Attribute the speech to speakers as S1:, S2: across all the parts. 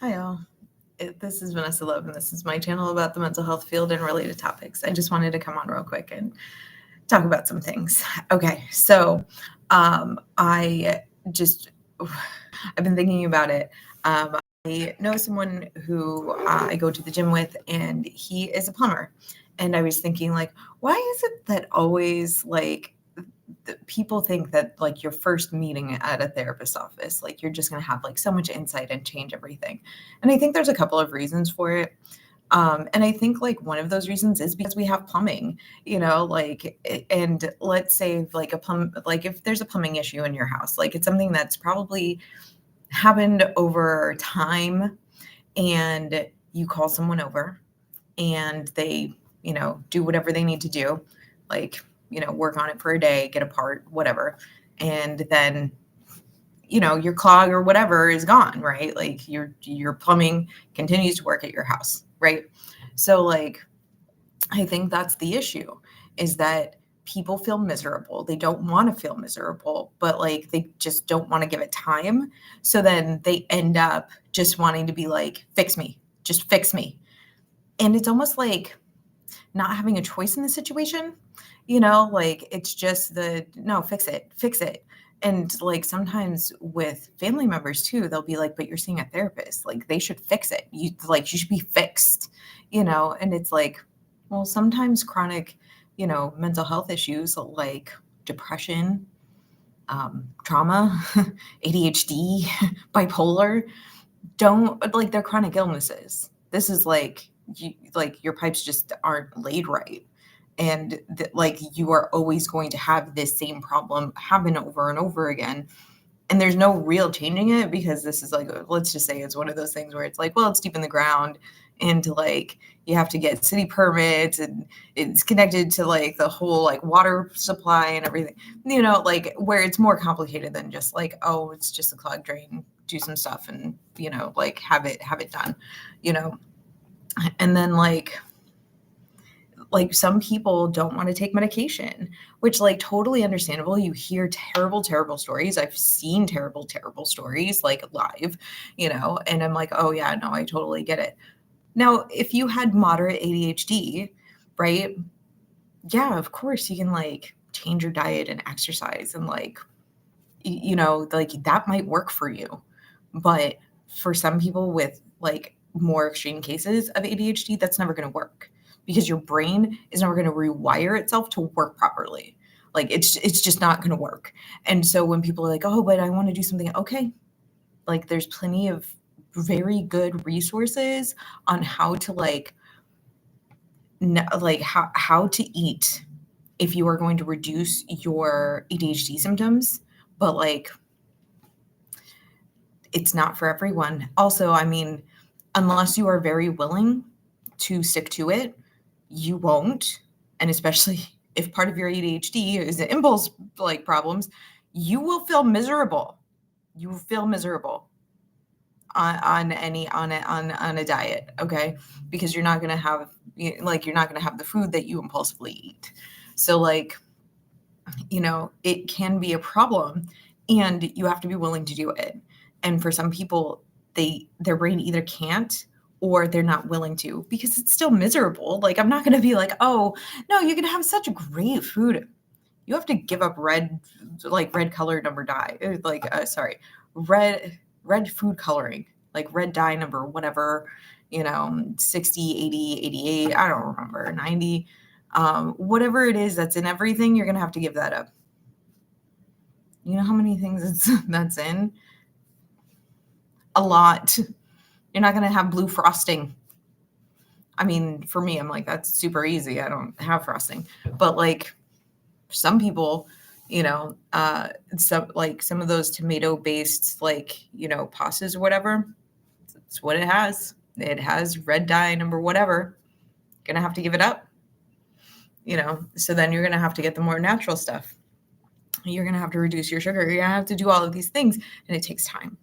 S1: Hi, all. This is Vanessa Love, and this is my channel about the mental health field and related topics. I just wanted to come on real quick and talk about some things. Okay, so I just, I've been thinking about it. I know someone who I go to the gym with, and he is a plumber. And I was thinking, like, why is it that always, like, people think that like your first meeting at a therapist's office, like you're just going to have like so much insight and change everything. And I think there's a couple of reasons for it. And I think like one of those reasons is because we have plumbing, and let's say like like if there's a plumbing issue in your house, like it's something that's probably happened over time, and you call someone over and they, do whatever they need to do, like, work on it for a day, get a part, whatever. And then, your clog or whatever is gone, right? Like your plumbing continues to work at your house, right? So like I think that's the issue, is that people feel miserable. They don't want to feel miserable, but like they just don't want to give it time. So then they end up just wanting to be like, fix me, just fix me. And it's almost like not having a choice in the situation, like it's just no, fix it, fix it. And like sometimes with family members too, they'll be like, but you're seeing a therapist, like they should fix it. You should be fixed, and it's like, well, sometimes chronic, mental health issues like depression, trauma, ADHD, bipolar, don't like they're chronic illnesses. This is like your pipes just aren't laid right. And like you are always going to have this same problem happen over and over again. And there's no real changing it, because this is like, let's just say it's one of those things where it's like, well, it's deep in the ground, and like you have to get city permits, and it's connected to like the whole like water supply and everything, like where it's more complicated than just like, oh, it's just a clogged drain, do some stuff and like have it done, you know. And then like some people don't want to take medication, which like totally understandable. You hear terrible stories. I've seen terrible stories like live, and I'm like, oh yeah, no, I totally get it. Now if you had moderate ADHD, right, yeah, of course you can like change your diet and exercise, and like like that might work for you. But for some people with like more extreme cases of ADHD, that's never going to work, because your brain is never going to rewire itself to work properly. Like it's just not going to work. And so when people are like, "Oh, but I want to do something," okay, like there's plenty of very good resources on how to like how to eat if you are going to reduce your ADHD symptoms. But like it's not for everyone. Also, I mean, unless you are very willing to stick to it, you won't. And especially if part of your ADHD is the impulse like problems, you will feel miserable. You will feel miserable on a diet, okay? Because you're not gonna have you're not gonna have the food that you impulsively eat. So like, it can be a problem, and you have to be willing to do it. And for some people, their brain either can't or they're not willing to, because it's still miserable. Like I'm not going to be like, "Oh, no, you can have such great food." You have to give up red color number dye. Sorry, red food coloring, like red dye number whatever, 60, 80, 88, I don't remember, 90, whatever it is that's in everything, you're going to have to give that up. You know how many things that's in? A lot. You're not going to have blue frosting. I mean, for me, I'm like, that's super easy. I don't have frosting. But like some people, some of those tomato based pastas or whatever, it's what it has. It has red dye number whatever. Gonna have to give it up. So then you're gonna have to get the more natural stuff. You're gonna have to reduce your sugar. You're gonna have to do all of these things, and it takes time.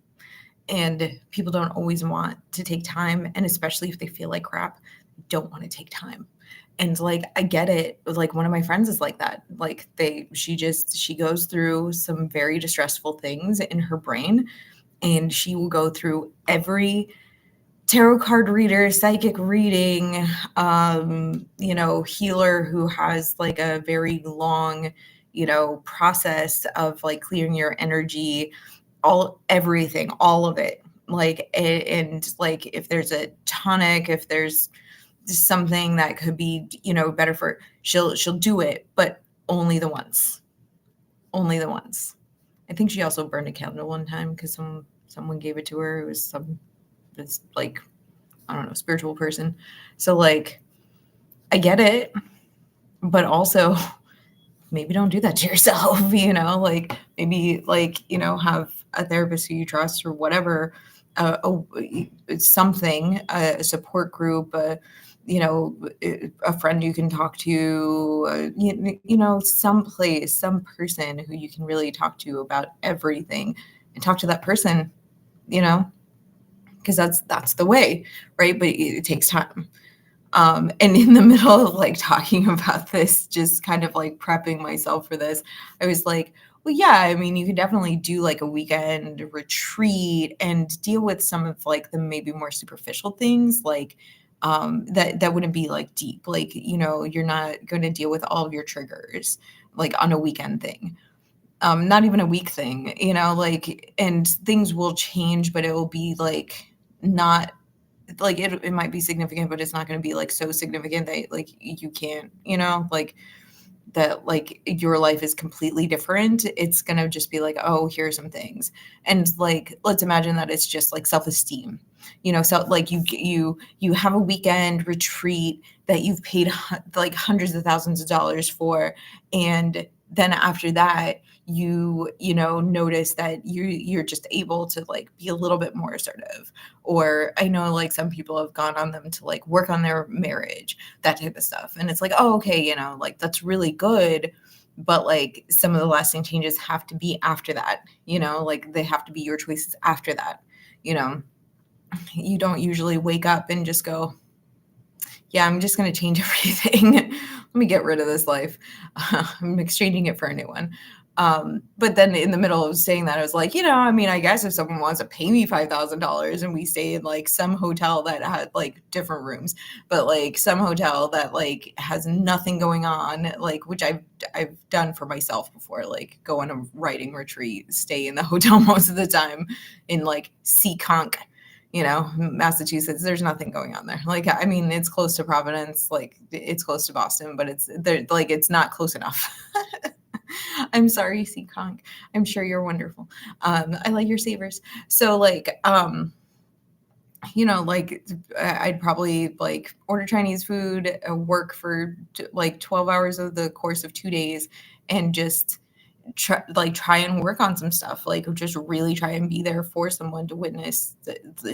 S1: And people don't always want to take time, and especially if they feel like crap, don't want to take time. And like I get it. Like one of my friends is like that. Like she goes through some very distressful things in her brain, and she will go through every tarot card reader, psychic reading, healer who has like a very long, process of like clearing your energy, everything, all of it. Like, and like if there's a tonic, if there's something that could be, better for, she'll do it, but only the once. Only the once. I think she also burned a candle one time because someone gave it to her. It was it's like, I don't know, spiritual person. So like, I get it, but also maybe don't do that to yourself, like maybe like, have a therapist who you trust or whatever, something, a support group, a friend you can talk to, some place, some person who you can really talk to about everything, and talk to that person, because that's the way, right? But it takes time. And in the middle of like talking about this, just kind of like prepping myself for this, I was like, well, yeah, I mean, you could definitely do like a weekend retreat and deal with some of like the maybe more superficial things, like that wouldn't be like deep. Like, you're not going to deal with all of your triggers like on a weekend thing. Not even a week thing, like, and things will change, but it will be like not like it might be significant, but it's not going to be like so significant that like you can't, like that like your life is completely different. It's going to just be like, oh, here are some things. And like, let's imagine that it's just like self-esteem, so like you have a weekend retreat that you've paid like hundreds of thousands of dollars for, and then after that notice that you're just able to like be a little bit more assertive. Or I know like some people have gone on them to like work on their marriage, that type of stuff, and it's like, oh, okay, like that's really good, but like some of the lasting changes have to be after that, like they have to be your choices after that. You don't usually wake up and just go, yeah, I'm just going to change everything. Let me get rid of this life. I'm exchanging it for a new one. But then in the middle of saying that, I was like, I mean, I guess if someone wants to pay me $5,000 and we stay in like some hotel that had like different rooms, but like some hotel that like has nothing going on, like, which I've done for myself before, like go on a writing retreat, stay in the hotel most of the time in like Seekonk, Massachusetts. There's nothing going on there. Like, I mean, it's close to Providence, like it's close to Boston, but it's not close enough. I'm sorry, Seekonk. I'm sure you're wonderful. I like your savers. So like, like I'd probably like order Chinese food, work for like 12 hours of the course of 2 days, and just try and work on some stuff, like just really try and be there for someone to witness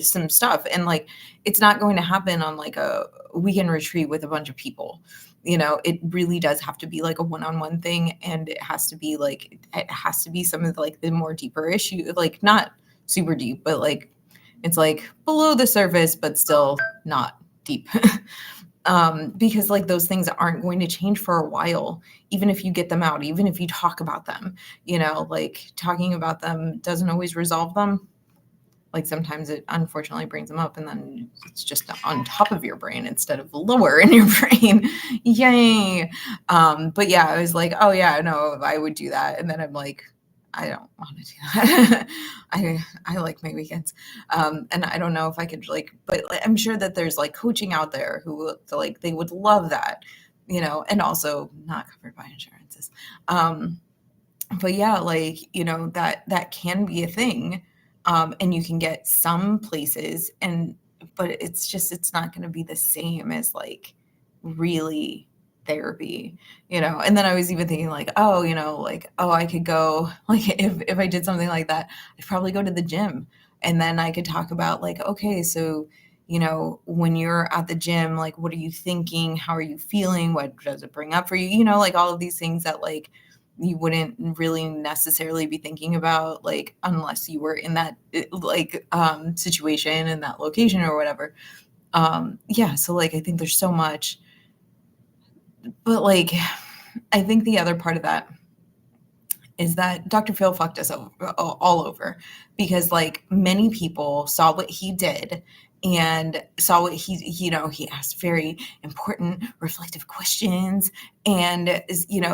S1: some stuff. And like, it's not going to happen on like a weekend retreat with a bunch of people. It really does have to be like a one-on-one thing, and it has to be some of like the more deeper issue, like not super deep, but like it's like below the surface, but still not deep. Because like those things aren't going to change for a while, even if you get them out, even if you talk about them, like talking about them doesn't always resolve them. Like sometimes it unfortunately brings them up, and then it's just on top of your brain instead of lower in your brain. Yay. But yeah, I was like, oh yeah, no, I would do that. And then I'm like, I don't want to do that. I like my weekends. And I don't know if I could like, but I'm sure that there's like coaching out there who like, they would love that, and also not covered by insurances. But yeah, like, that can be a thing. And you can get some places, but it's not going to be the same as like really therapy, and then I was even thinking like, oh, like, oh, I could go, like, if I did something like that, I'd probably go to the gym, and then I could talk about like, okay, so, when you're at the gym, like, what are you thinking? How are you feeling? What does it bring up for you? Like all of these things that like you wouldn't really necessarily be thinking about, like, unless you were in that like situation in that location or whatever. Yeah, so like I think there's so much. But like, I think the other part of that is that Dr. Phil fucked us over, all over, because like many people saw what he did and saw what he asked very important reflective questions, and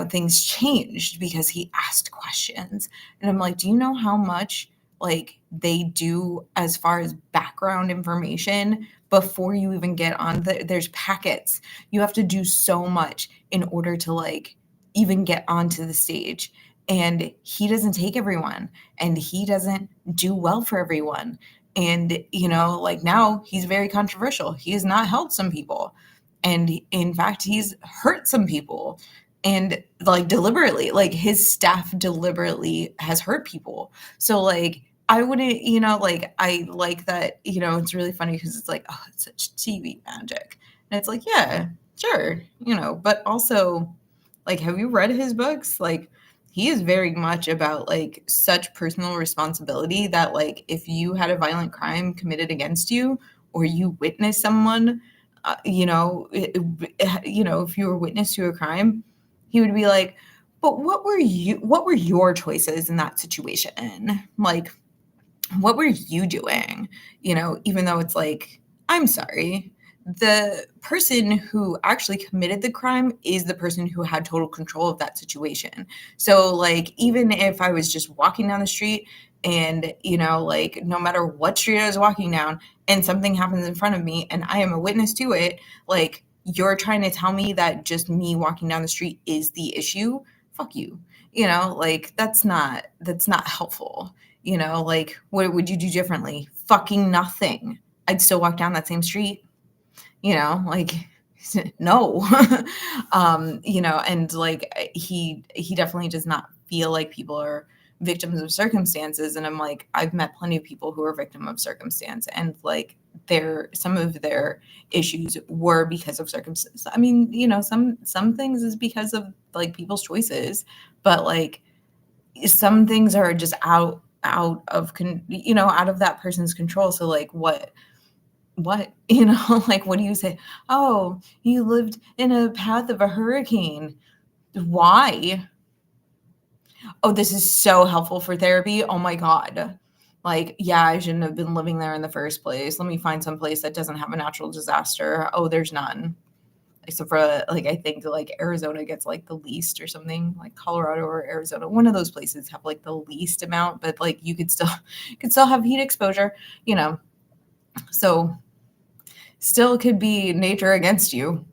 S1: things changed because he asked questions. And I'm like, do you know how much like they do as far as background information before you even get on there's packets. You have to do so much in order to like even get onto the stage, and he doesn't take everyone, and he doesn't do well for everyone. And like now he's very controversial. He has not helped some people, and in fact he's hurt some people, and like deliberately, like his staff deliberately has hurt people. So like I wouldn't, like I like that, it's really funny because it's like, oh, it's such TV magic. And it's like, yeah, sure, but also, like, have you read his books? Like, he is very much about like such personal responsibility that like if you had a violent crime committed against you, or you witnessed someone, if you were witness to a crime, he would be like, but what were your choices in that situation? Like, what were you doing? Even though it's like, I'm sorry, the person who actually committed the crime is the person who had total control of that situation. So like, even if I was just walking down the street and, like no matter what street I was walking down and something happens in front of me and I am a witness to it, like you're trying to tell me that just me walking down the street is the issue. Fuck you. Like that's not helpful. Like what would you do differently? Fucking nothing. I'd still walk down that same street, like no. And like he definitely does not feel like people are victims of circumstances. And I'm like, I've met plenty of people who are victim of circumstance, and like some of their issues were because of circumstances. I mean, some things is because of like people's choices, but like some things are just out of out of that person's control. So like what like what do you say? Oh, you lived in a path of a hurricane. Why? Oh, this is so helpful for therapy. Oh my god. Like, yeah, I shouldn't have been living there in the first place. Let me find some place that doesn't have a natural disaster. Oh, there's none. Except for like, I think like Arizona gets like the least or something, like Colorado or Arizona. One of those places have like the least amount, but like you could still have heat exposure, So still could be nature against you.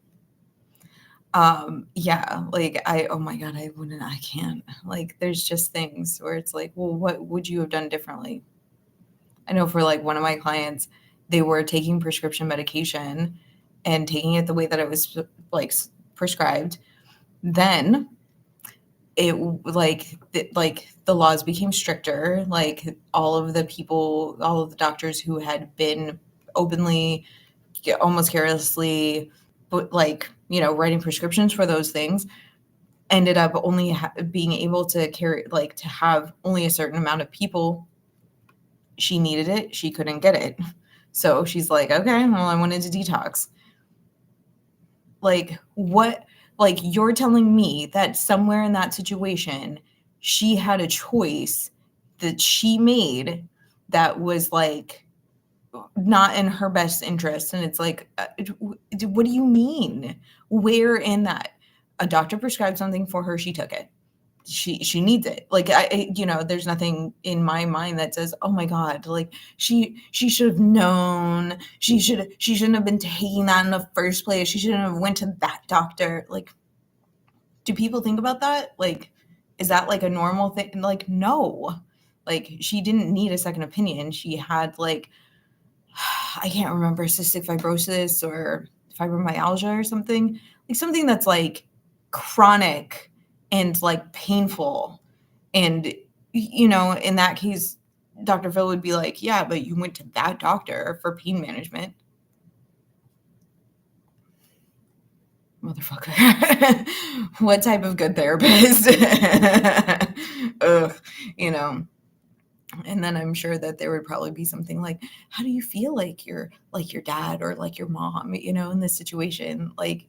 S1: Yeah, like oh my god, I can't. Like there's just things where it's like, well, what would you have done differently? I know for like one of my clients, they were taking prescription medication and taking it the way that it was like prescribed. Then it like the laws became stricter. Like all of the doctors who had been openly, almost carelessly, but like writing prescriptions for those things, ended up only being able to carry, like to have only a certain amount of people. She needed it, she couldn't get it, so she's like, okay, well, I wanted to detox. Like what? Like you're telling me that somewhere in that situation she had a choice that she made that was like not in her best interest. And it's like, what do you mean? Where in that? A doctor prescribed something for her, she took it. She needs it. Like there's nothing in my mind that says, oh my god, like she should have known. She shouldn't have been taking that in the first place. She shouldn't have went to that doctor. Like, do people think about that? Like, is that like a normal thing? Like, no. Like, she didn't need a second opinion. She had like, I can't remember, cystic fibrosis or fibromyalgia or something. Like something that's like chronic and like painful. And, in that case, Dr. Phil would be like, yeah, but you went to that doctor for pain management. Motherfucker. What type of good therapist? Ugh, And then I'm sure that there would probably be something like, how do you feel like your dad or like your mom, in this situation? Like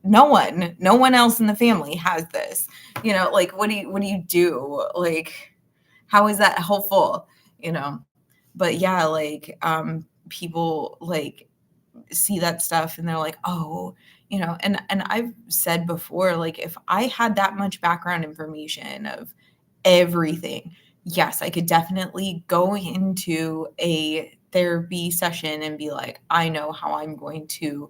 S1: no one else in the family has this, like what do you do? Like, how is that helpful? You know? But yeah, like people like see that stuff and they're like, oh, and I've said before, like if I had that much background information of everything, yes, I could definitely go into a therapy session and be like, I know how I'm going to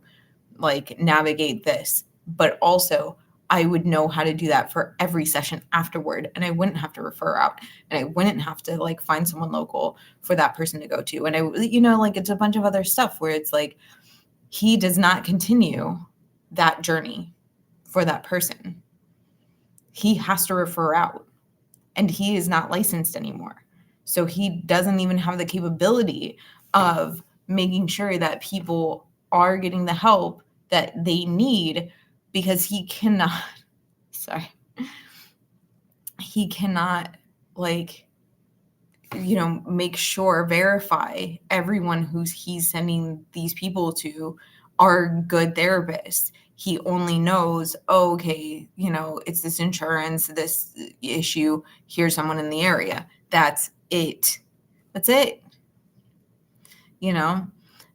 S1: like navigate this. But also, I would know how to do that for every session afterward. And I wouldn't have to refer out and I wouldn't have to like find someone local for that person to go to. And like it's a bunch of other stuff where it's like, he does not continue that journey for that person. He has to refer out and he is not licensed anymore. So he doesn't even have the capability of making sure that people are getting the help that they need because he cannot, sorry, he cannot like, make sure, verify everyone he's sending these people to are good therapists. He only knows, oh, okay, it's this insurance, this issue. Here's someone in the area. That's it. That's it.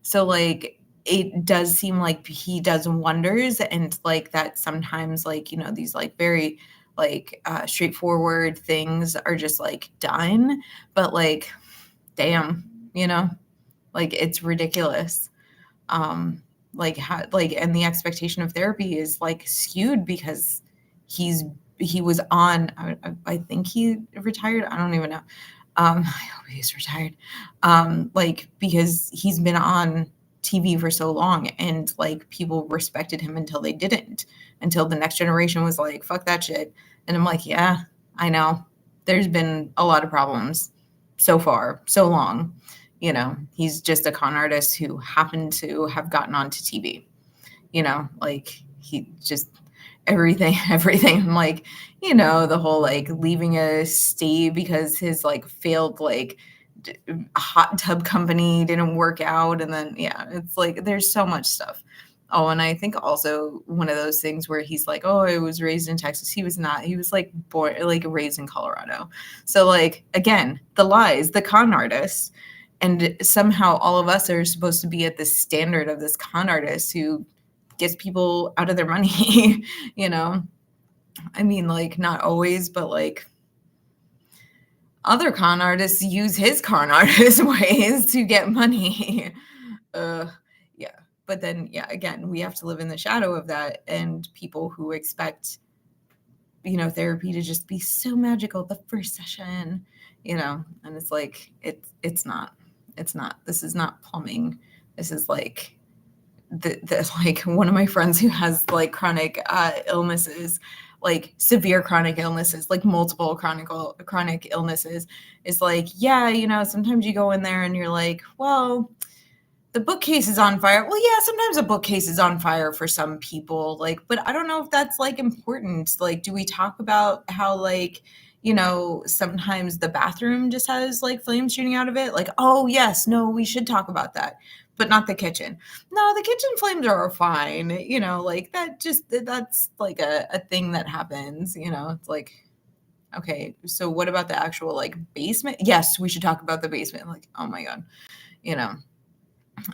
S1: So like it does seem like he does wonders, and like that sometimes like these like very like straightforward things are just like done, but like damn, like it's ridiculous. Like how like and the expectation of therapy is like skewed because he was on I think he retired, I don't even know. I hope he's retired. Like because he's been on TV for so long and like people respected him until they didn't, until the next generation was like, fuck that shit. And I'm like, yeah, I know. There's been a lot of problems so far, so long. He's just a con artist who happened to have gotten onto TV. Like he just everything. I'm like, the whole like leaving a state because his like failed like hot tub company didn't work out, and then yeah, it's like there's so much stuff. Oh, and I think also one of those things where he's like, oh, I was raised in Texas. He was not. He was like born like raised in Colorado. So like again, the lies, the con artist. And somehow all of us are supposed to be at the standard of this con artist who gets people out of their money, I mean, like not always, but like other con artists use his con artist ways to get money. Yeah. But then, yeah, again, we have to live in the shadow of that, and people who expect, therapy to just be so magical the first session, and it's like, it's not. It's not. This is not plumbing. This is like the like one of my friends who has like chronic illnesses, like severe chronic illnesses, like multiple chronic illnesses, is like, yeah, sometimes you go in there and you're like, well, the bookcase is on fire. Well, yeah, sometimes a bookcase is on fire for some people, like, but I don't know if that's like important. Like, do we talk about how like sometimes the bathroom just has like flames shooting out of it? Like, oh yes, no, we should talk about that, but not the kitchen. No, the kitchen flames are fine. Like that's like a thing that happens. It's like, okay, so what about the actual like basement? Yes, we should talk about the basement. Like, oh my God, you know,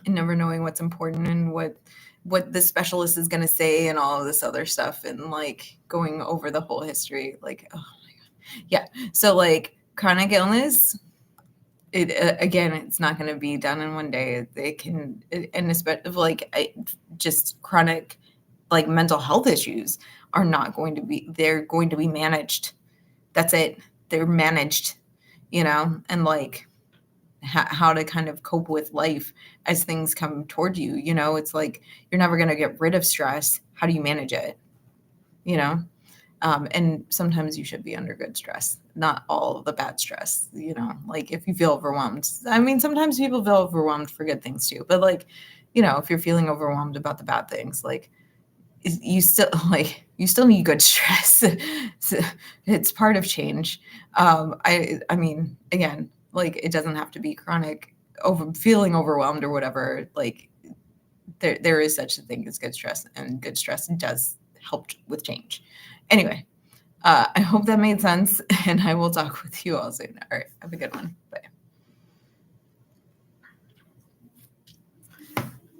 S1: and never knowing what's important and what the specialist is going to say and all of this other stuff, and like going over the whole history. Like, oh my God. Yeah. So like chronic illness, again, it's not going to be done in one day. They can, and especially like just chronic like mental health issues are not going to be, they're going to be managed. That's it. They're managed, and like how to kind of cope with life as things come toward you. It's like, you're never going to get rid of stress. How do you manage it? And sometimes you should be under good stress, not all the bad stress, like if you feel overwhelmed. I mean, sometimes people feel overwhelmed for good things too, but like, if you're feeling overwhelmed about the bad things, like you still need good stress. It's part of change. I mean, again, Like, it doesn't have to be chronic feeling overwhelmed or whatever. Like, there is such a thing as good stress, and good stress does help with change. Anyway, I hope that made sense, and I will talk with you all soon. All right, have a good one. Bye.